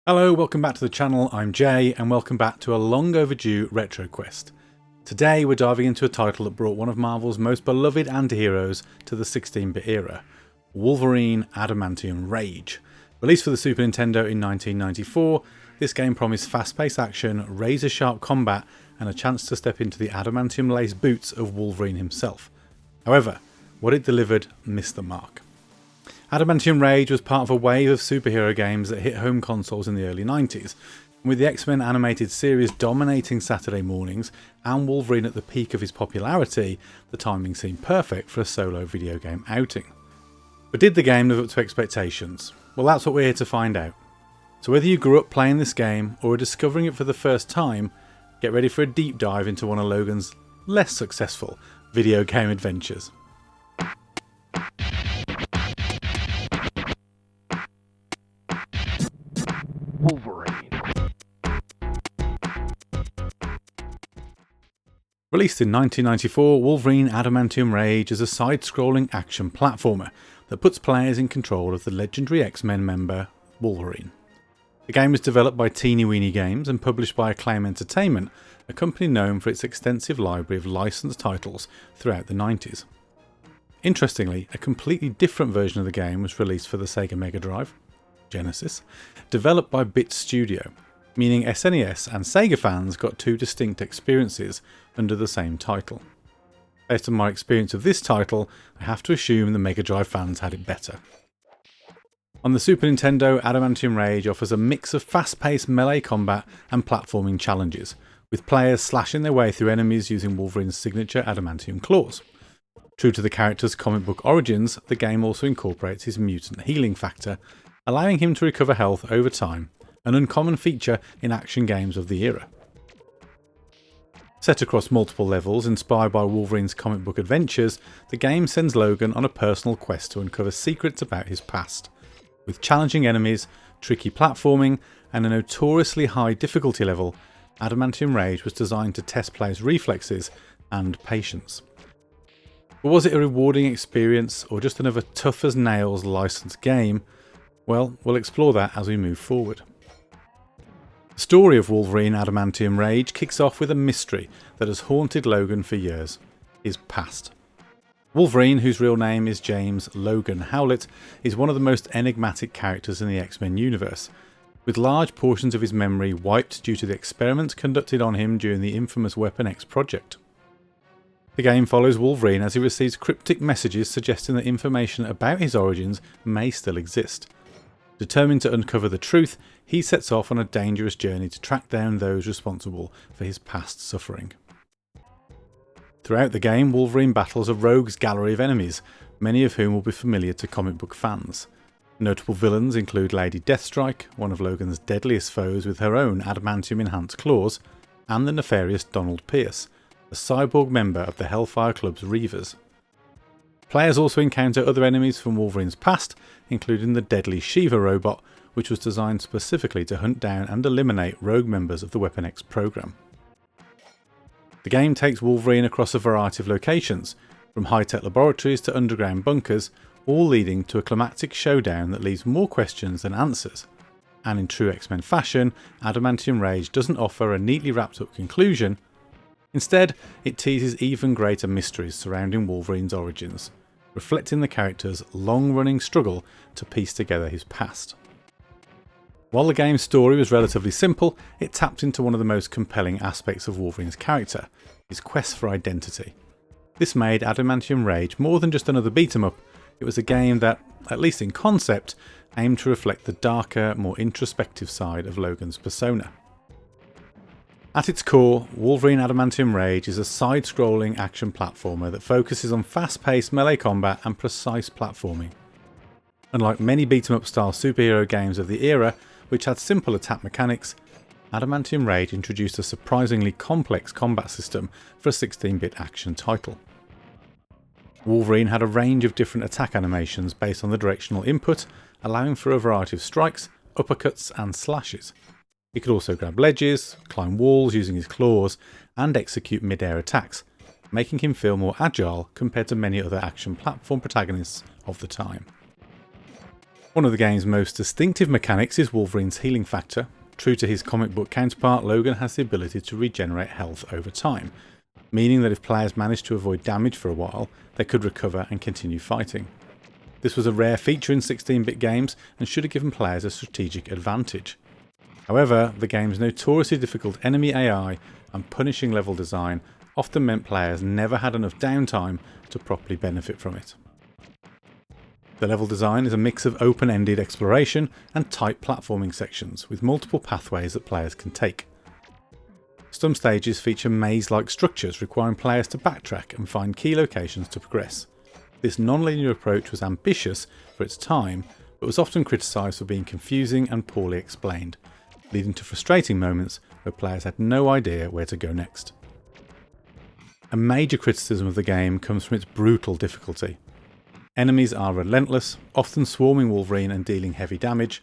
Hello, welcome back to the channel. I'm Jay and welcome back to a long overdue retro quest. Today we're diving into a title that brought one of Marvel's most beloved anti-heroes to the 16-bit era, Wolverine Adamantium Rage. Released for the Super Nintendo in 1994, this game promised fast-paced action, razor-sharp combat and a chance to step into the adamantium-laced boots of Wolverine himself. However, what it delivered missed the mark. Adamantium Rage was part of a wave of superhero games that hit home consoles in the early 90s, and with the X-Men animated series dominating Saturday mornings and Wolverine at the peak of his popularity, the timing seemed perfect for a solo video game outing. But did the game live up to expectations? Well, that's what we're here to find out. So whether you grew up playing this game or are discovering it for the first time, get ready for a deep dive into one of Logan's less successful video game adventures. Wolverine. Released in 1994, Wolverine Adamantium Rage is a side-scrolling action platformer that puts players in control of the legendary X-Men member, Wolverine. The game was developed by Teeny Weeny Games and published by Acclaim Entertainment, a company known for its extensive library of licensed titles throughout the 90s. Interestingly, a completely different version of the game was released for the Sega Mega Drive, Genesis, developed by Bit Studio, meaning SNES and Sega fans got two distinct experiences under the same title. Based on my experience of this title, I have to assume the Mega Drive fans had it better. On the Super Nintendo, Adamantium Rage offers a mix of fast-paced melee combat and platforming challenges, with players slashing their way through enemies using Wolverine's signature adamantium claws. True to the character's comic book origins, the game also incorporates his mutant healing factor, allowing him to recover health over time, an uncommon feature in action games of the era. Set across multiple levels, inspired by Wolverine's comic book adventures, the game sends Logan on a personal quest to uncover secrets about his past. With challenging enemies, tricky platforming, and a notoriously high difficulty level, Adamantium Rage was designed to test players' reflexes and patience. But was it a rewarding experience or just another tough-as-nails licensed game? Well, we'll explore that as we move forward. The story of Wolverine Adamantium Rage kicks off with a mystery that has haunted Logan for years: his past. Wolverine, whose real name is James Logan Howlett, is one of the most enigmatic characters in the X-Men universe, with large portions of his memory wiped due to the experiments conducted on him during the infamous Weapon X project. The game follows Wolverine as he receives cryptic messages suggesting that information about his origins may still exist. Determined to uncover the truth, he sets off on a dangerous journey to track down those responsible for his past suffering. Throughout the game, Wolverine battles a rogues gallery of enemies, many of whom will be familiar to comic book fans. Notable villains include Lady Deathstrike, one of Logan's deadliest foes with her own adamantium-enhanced claws, and the nefarious Donald Pierce, a cyborg member of the Hellfire Club's Reavers. Players also encounter other enemies from Wolverine's past, including the deadly Shiva robot, which was designed specifically to hunt down and eliminate rogue members of the Weapon X program. The game takes Wolverine across a variety of locations, from high-tech laboratories to underground bunkers, all leading to a climactic showdown that leaves more questions than answers. And in true X-Men fashion, Adamantium Rage doesn't offer a neatly wrapped up conclusion. Instead, it teases even greater mysteries surrounding Wolverine's origins, reflecting the character's long-running struggle to piece together his past. While the game's story was relatively simple, it tapped into one of the most compelling aspects of Wolverine's character, his quest for identity. This made Adamantium Rage more than just another beat-em-up. It was a game that, at least in concept, aimed to reflect the darker, more introspective side of Logan's persona. At its core, Wolverine Adamantium Rage is a side-scrolling action platformer that focuses on fast-paced melee combat and precise platforming. Unlike many beat-em-up style superhero games of the era, which had simple attack mechanics, Adamantium Rage introduced a surprisingly complex combat system for a 16-bit action title. Wolverine had a range of different attack animations based on the directional input, allowing for a variety of strikes, uppercuts and slashes. He could also grab ledges, climb walls using his claws, and execute mid-air attacks, making him feel more agile compared to many other action platform protagonists of the time. One of the game's most distinctive mechanics is Wolverine's healing factor. True to his comic book counterpart, Logan has the ability to regenerate health over time, meaning that if players manage to avoid damage for a while, they could recover and continue fighting. This was a rare feature in 16-bit games and should have given players a strategic advantage. However, the game's notoriously difficult enemy AI and punishing level design often meant players never had enough downtime to properly benefit from it. The level design is a mix of open-ended exploration and tight platforming sections with multiple pathways that players can take. Some stages feature maze-like structures requiring players to backtrack and find key locations to progress. This non-linear approach was ambitious for its time, but was often criticised for being confusing and poorly explained, leading to frustrating moments where players had no idea where to go next. A major criticism of the game comes from its brutal difficulty. Enemies are relentless, often swarming Wolverine and dealing heavy damage,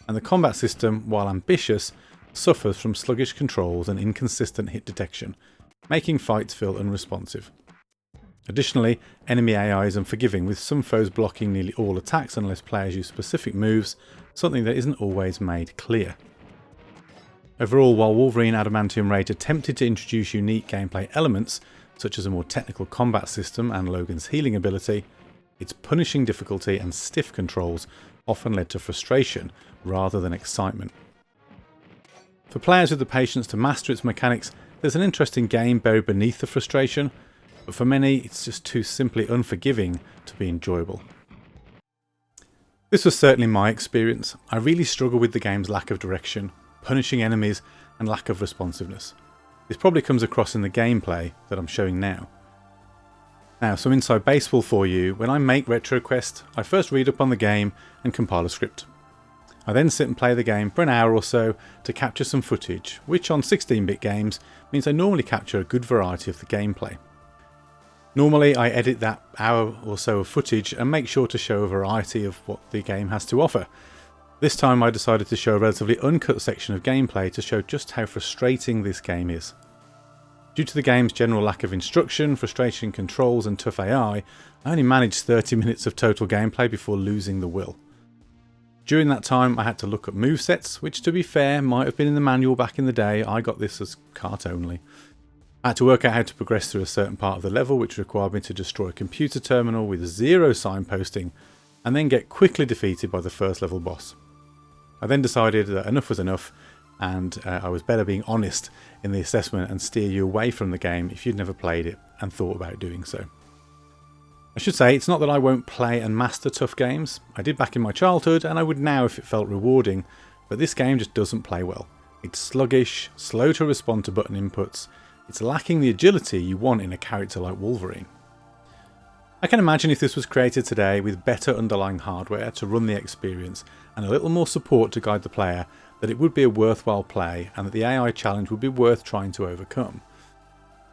and the combat system, while ambitious, suffers from sluggish controls and inconsistent hit detection, making fights feel unresponsive. Additionally, enemy AI is unforgiving, with some foes blocking nearly all attacks unless players use specific moves, something that isn't always made clear. Overall, while Wolverine Adamantium Rage attempted to introduce unique gameplay elements, such as a more technical combat system and Logan's healing ability, its punishing difficulty and stiff controls often led to frustration rather than excitement. For players with the patience to master its mechanics, there's an interesting game buried beneath the frustration, but for many it's just too simply unforgiving to be enjoyable. This was certainly my experience. I really struggle with the game's lack of direction, punishing enemies, and lack of responsiveness. This probably comes across in the gameplay that I'm showing now. Now, some inside baseball for you. When I make RetroQuest, I first read up on the game and compile a script. I then sit and play the game for an hour or so to capture some footage, which on 16-bit games means I normally capture a good variety of the gameplay. Normally I edit that hour or so of footage and make sure to show a variety of what the game has to offer. This time I decided to show a relatively uncut section of gameplay to show just how frustrating this game is. Due to the game's general lack of instruction, frustrating controls and tough AI, I only managed 30 minutes of total gameplay before losing the will. During that time I had to look up movesets, which to be fair might have been in the manual back in the day. I got this as cart only. I had to work out how to progress through a certain part of the level, which required me to destroy a computer terminal with zero signposting and then get quickly defeated by the first level boss. I then decided that enough was enough, and I was better being honest in the assessment and steer you away from the game if you'd never played it and thought about doing so. I should say, it's not that I won't play and master tough games. I did back in my childhood and I would now if it felt rewarding, but this game just doesn't play well. It's sluggish, slow to respond to button inputs, it's lacking the agility you want in a character like Wolverine. I can imagine if this was created today with better underlying hardware to run the experience and a little more support to guide the player, that it would be a worthwhile play and that the AI challenge would be worth trying to overcome.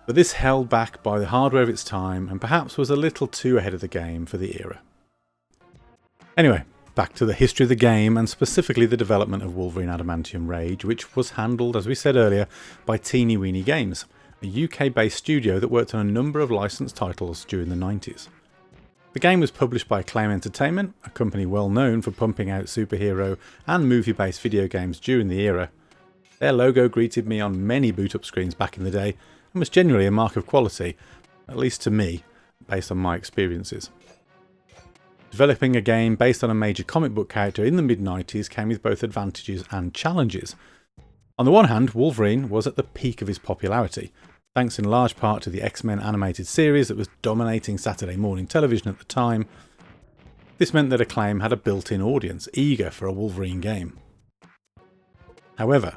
But this held back by the hardware of its time and perhaps was a little too ahead of the game for the era. Anyway, back to the history of the game and specifically the development of Wolverine Adamantium Rage, which was handled, as we said earlier, by Teeny Weeny Games, a UK-based studio that worked on a number of licensed titles during the 90s. The game was published by Acclaim Entertainment, a company well known for pumping out superhero and movie-based video games during the era. Their logo greeted me on many boot-up screens back in the day and was generally a mark of quality, at least to me, based on my experiences. Developing a game based on a major comic book character in the mid-90s came with both advantages and challenges. On the one hand, Wolverine was at the peak of his popularity, thanks in large part to the X-Men animated series that was dominating Saturday morning television at the time. This meant that Acclaim had a built-in audience eager for a Wolverine game. However,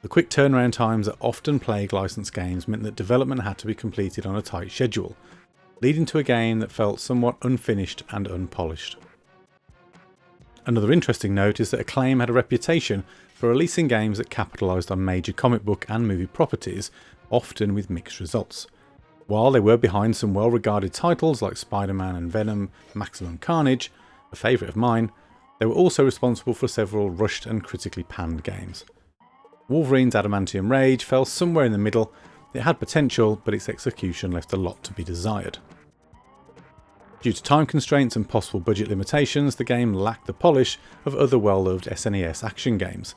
the quick turnaround times that often plague licensed games meant that development had to be completed on a tight schedule, leading to a game that felt somewhat unfinished and unpolished. Another interesting note is that Acclaim had a reputation for releasing games that capitalised on major comic book and movie properties, often with mixed results. While they were behind some well-regarded titles like Spider-Man and Venom, Maximum Carnage, a favourite of mine, they were also responsible for several rushed and critically panned games. Wolverine's Adamantium Rage fell somewhere in the middle. It had potential, but its execution left a lot to be desired. Due to time constraints and possible budget limitations, the game lacked the polish of other well-loved SNES action games.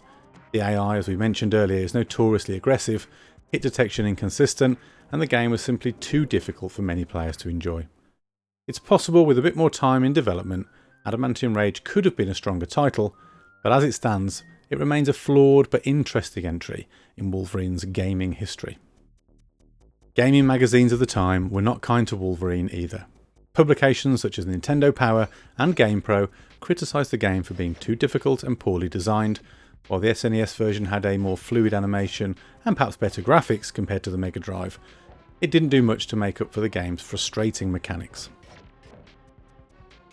The AI, as we mentioned earlier, is notoriously aggressive, hit detection inconsistent, and the game was simply too difficult for many players to enjoy. It's possible with a bit more time in development, Adamantium Rage could have been a stronger title, but as it stands, it remains a flawed but interesting entry in Wolverine's gaming history. Gaming magazines of the time were not kind to Wolverine either. Publications such as Nintendo Power and GamePro criticised the game for being too difficult and poorly designed, while the SNES version had a more fluid animation and perhaps better graphics compared to the Mega Drive. It didn't do much to make up for the game's frustrating mechanics.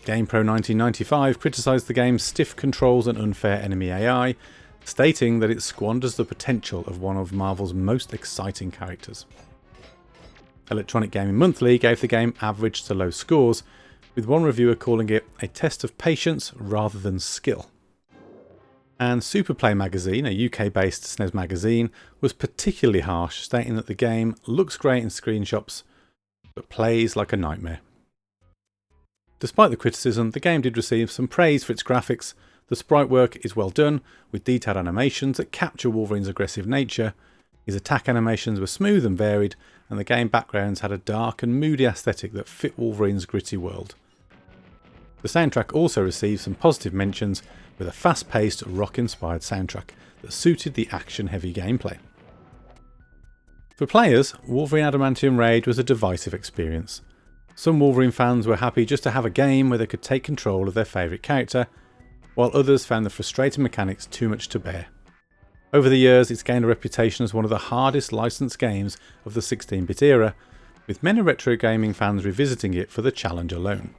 GamePro 1995 criticised the game's stiff controls and unfair enemy AI, stating that it squanders the potential of one of Marvel's most exciting characters. Electronic Gaming Monthly gave the game average to low scores, with one reviewer calling it a test of patience rather than skill. And Superplay magazine, a UK-based SNES magazine, was particularly harsh, stating that the game looks great in screenshots, but plays like a nightmare. Despite the criticism, the game did receive some praise for its graphics. The sprite work is well done, with detailed animations that capture Wolverine's aggressive nature. His attack animations were smooth and varied, and the game backgrounds had a dark and moody aesthetic that fit Wolverine's gritty world. The soundtrack also received some positive mentions, with a fast-paced, rock-inspired soundtrack that suited the action-heavy gameplay. For players, Wolverine Adamantium Rage was a divisive experience. Some Wolverine fans were happy just to have a game where they could take control of their favourite character, while others found the frustrating mechanics too much to bear. Over the years, it's gained a reputation as one of the hardest licensed games of the 16-bit era, with many retro gaming fans revisiting it for the challenge alone.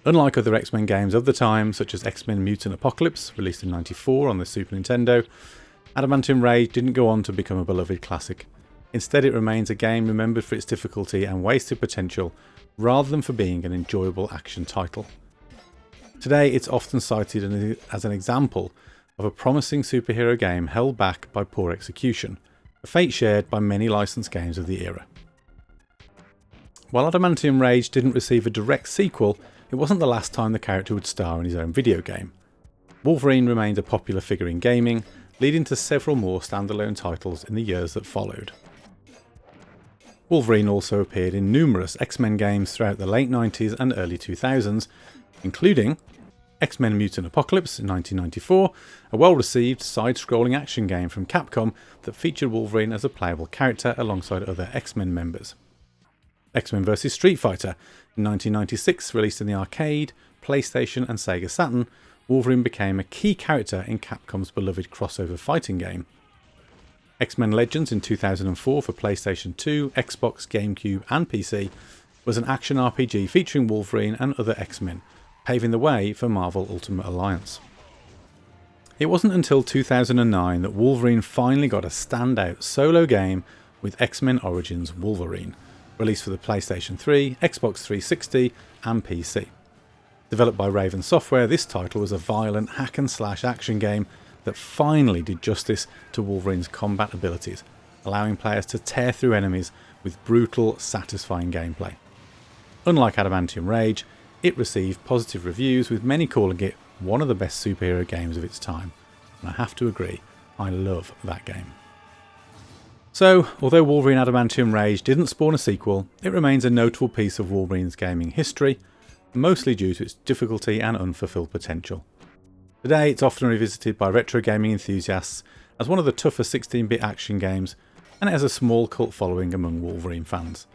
Unlike other X-Men games of the time, such as X-Men Mutant Apocalypse, released in '94 on the Super Nintendo, Adamantium Rage didn't go on to become a beloved classic. Instead, it remains a game remembered for its difficulty and wasted potential, rather than for being an enjoyable action title. Today, it's often cited as an example of a promising superhero game held back by poor execution, a fate shared by many licensed games of the era. While Adamantium Rage didn't receive a direct sequel, it wasn't the last time the character would star in his own video game. Wolverine remained a popular figure in gaming, leading to several more standalone titles in the years that followed. Wolverine also appeared in numerous X-Men games throughout the late 90s and early 2000s, including X-Men Mutant Apocalypse in 1994, a well-received side-scrolling action game from Capcom that featured Wolverine as a playable character alongside other X-Men members. X-Men vs Street Fighter in 1996, released in the arcade, PlayStation and Sega Saturn, Wolverine became a key character in Capcom's beloved crossover fighting game. X-Men Legends in 2004 for PlayStation 2, Xbox, GameCube and PC was an action RPG featuring Wolverine and other X-Men, paving the way for Marvel Ultimate Alliance. It wasn't until 2009 that Wolverine finally got a standout solo game with X-Men Origins Wolverine, released for the PlayStation 3, Xbox 360 and PC. Developed by Raven Software, this title was a violent hack-and-slash action game that finally did justice to Wolverine's combat abilities, allowing players to tear through enemies with brutal, satisfying gameplay. Unlike Adamantium Rage, it received positive reviews, with many calling it one of the best superhero games of its time, and I have to agree, I love that game. So, although Wolverine Adamantium Rage didn't spawn a sequel, it remains a notable piece of Wolverine's gaming history, mostly due to its difficulty and unfulfilled potential. Today, it's often revisited by retro gaming enthusiasts as one of the tougher 16-bit action games, and it has a small cult following among Wolverine fans.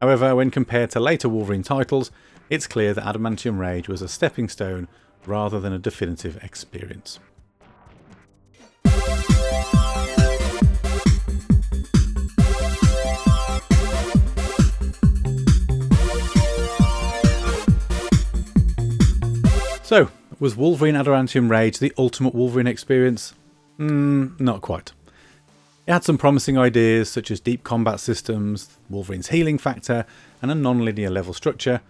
However, when compared to later Wolverine titles, it's clear that Adamantium Rage was a stepping stone rather than a definitive experience. So, was Wolverine Adamantium Rage the ultimate Wolverine experience? Not quite. It had some promising ideas such as deep combat systems, Wolverine's healing factor and a non-linear level structure,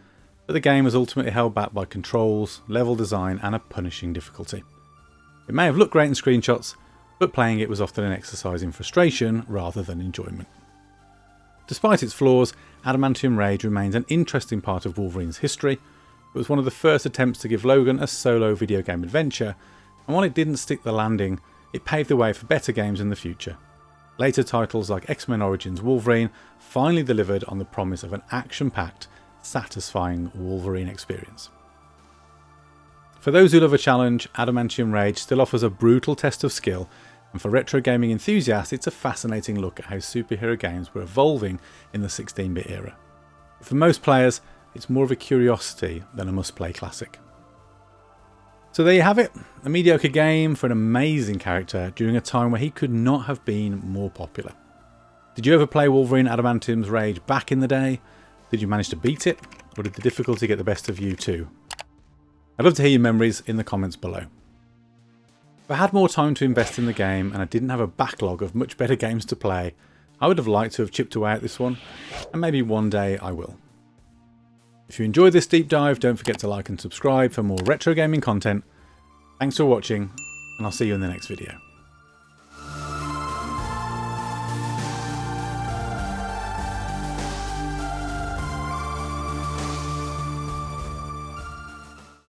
but the game was ultimately held back by controls, level design and a punishing difficulty. It may have looked great in screenshots, but playing it was often an exercise in frustration rather than enjoyment. Despite its flaws, Adamantium Rage remains an interesting part of Wolverine's history. It was one of the first attempts to give Logan a solo video game adventure, and while it didn't stick the landing, it paved the way for better games in the future. Later titles like X-Men Origins Wolverine finally delivered on the promise of an action-packed, satisfying Wolverine experience. For those who love a challenge, Adamantium Rage still offers a brutal test of skill, and for retro gaming enthusiasts it's a fascinating look at how superhero games were evolving in the 16-bit era. But for most players, it's more of a curiosity than a must-play classic. So there you have it, a mediocre game for an amazing character during a time where he could not have been more popular. Did you ever play Wolverine Adamantium Rage back in the day? Did you manage to beat it? Or did the difficulty get the best of you too? I'd love to hear your memories in the comments below. If I had more time to invest in the game and I didn't have a backlog of much better games to play, I would have liked to have chipped away at this one, and maybe one day I will. If you enjoyed this deep dive, don't forget to like and subscribe for more retro gaming content. Thanks for watching, and I'll see you in the next video.